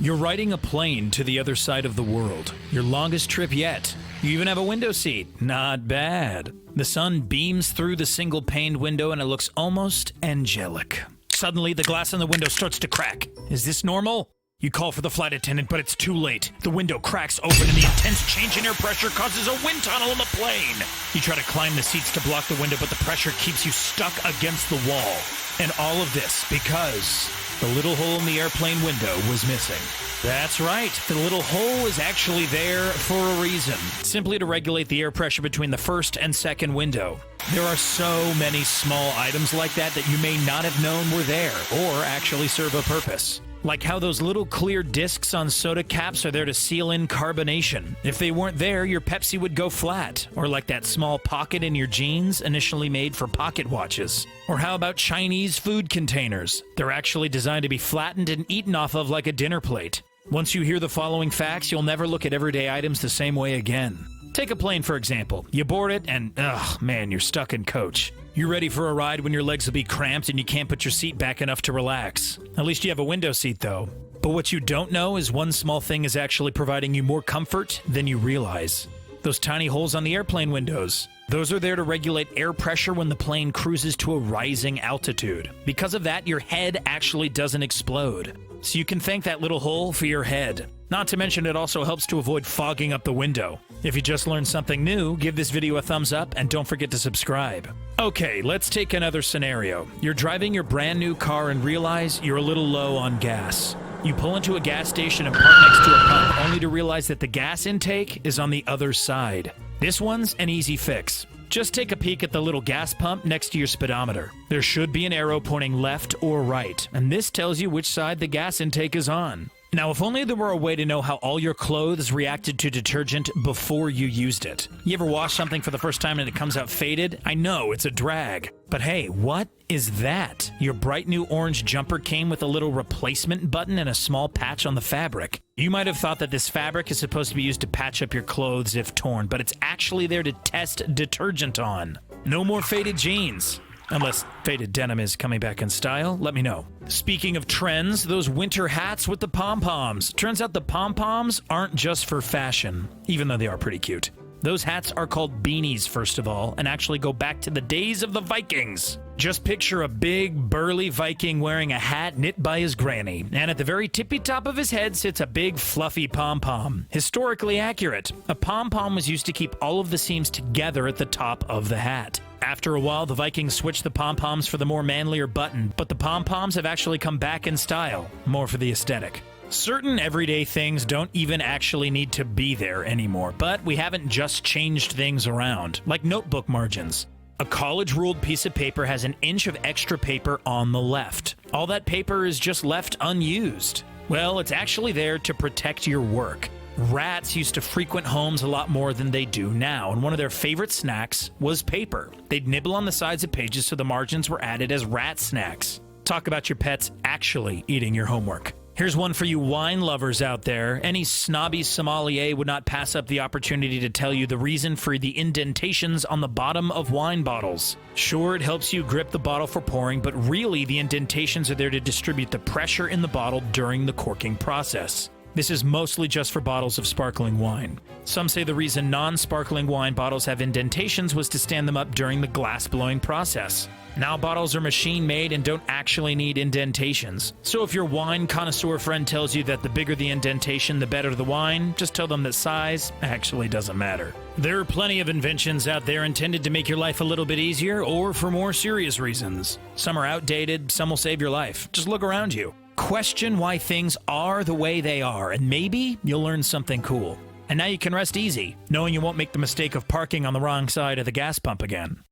You're riding a plane to the other side of the world. Your longest trip yet. You even have a window seat. Not bad. The sun beams through the single-paned window and it looks almost angelic. Suddenly, the glass on the window starts to crack. Is this normal? You call for the flight attendant, but it's too late. The window cracks open and the intense change in air pressure causes a wind tunnel in the plane. You try to climb the seats to block the window, but the pressure keeps you stuck against the wall. And all of this because the little hole in the airplane window was missing. That's right, the little hole is actually there for a reason. Simply to regulate the air pressure between the first and second window. There are so many small items like that that you may not have known were there or actually serve a purpose. Like how those little clear discs on soda caps are there to seal in carbonation. If they weren't there, your Pepsi would go flat. Or like that small pocket in your jeans, initially made for pocket watches. Or how about Chinese food containers? They're actually designed to be flattened and eaten off of like a dinner plate. Once you hear the following facts, you'll never look at everyday items the same way again. Take a plane, for example. You board it and, man, you're stuck in coach. You're ready for a ride when your legs will be cramped and you can't put your seat back enough to relax. At least you have a window seat, though. But what you don't know is one small thing is actually providing you more comfort than you realize. Those tiny holes on the airplane windows. Those are there to regulate air pressure when the plane cruises to a rising altitude. Because of that, your head actually doesn't explode. So you can thank that little hole for your head. Not to mention it also helps to avoid fogging up the window. If you just learned something new, give this video a thumbs up and don't forget to subscribe. Okay, let's take another scenario. You're driving your brand new car and realize you're a little low on gas. You pull into a gas station and park next to a pump, only to realize that the gas intake is on the other side. This one's an easy fix. Just take a peek at the little gas pump next to your speedometer. There should be an arrow pointing left or right, and this tells you which side the gas intake is on. Now, if only there were a way to know how all your clothes reacted to detergent before you used it. You ever wash something for the first time and it comes out faded? I know, it's a drag. But hey, what is that? Your bright new orange jumper came with a little replacement button and a small patch on the fabric. You might have thought that this fabric is supposed to be used to patch up your clothes if torn, but it's actually there to test detergent on. No more faded jeans. Unless faded denim is coming back in style, let me know. Speaking of trends, those winter hats with the pom-poms. Turns out the pom-poms aren't just for fashion, even though they are pretty cute. Those hats are called beanies, first of all, and actually go back to the days of the Vikings. Just picture a big, burly Viking wearing a hat knit by his granny, and at the very tippy top of his head sits a big, fluffy pom-pom. Historically accurate. A pom-pom was used to keep all of the seams together at the top of the hat. After a while, the Vikings switched the pom-poms for the more manlier button, but the pom-poms have actually come back in style, more for the aesthetic. Certain everyday things don't even actually need to be there anymore, but we haven't just changed things around, like notebook margins. A college-ruled piece of paper has an inch of extra paper on the left. All that paper is just left unused. Well, it's actually there to protect your work. Rats used to frequent homes a lot more than they do now, and one of their favorite snacks was paper. They'd nibble on the sides of pages so the margins were added as rat snacks. Talk about your pets actually eating your homework. Here's one for you wine lovers out there. Any snobby sommelier would not pass up the opportunity to tell you the reason for the indentations on the bottom of wine bottles. Sure, it helps you grip the bottle for pouring, but really the indentations are there to distribute the pressure in the bottle during the corking process. This is mostly just for bottles of sparkling wine. Some say the reason non-sparkling wine bottles have indentations was to stand them up during the glass blowing process. Now bottles are machine-made and don't actually need indentations. So if your wine connoisseur friend tells you that the bigger the indentation, the better the wine, just tell them that size actually doesn't matter. There are plenty of inventions out there intended to make your life a little bit easier or for more serious reasons. Some are outdated, some will save your life. Just look around you. Question why things are the way they are, and maybe you'll learn something cool. And now you can rest easy, knowing you won't make the mistake of parking on the wrong side of the gas pump again.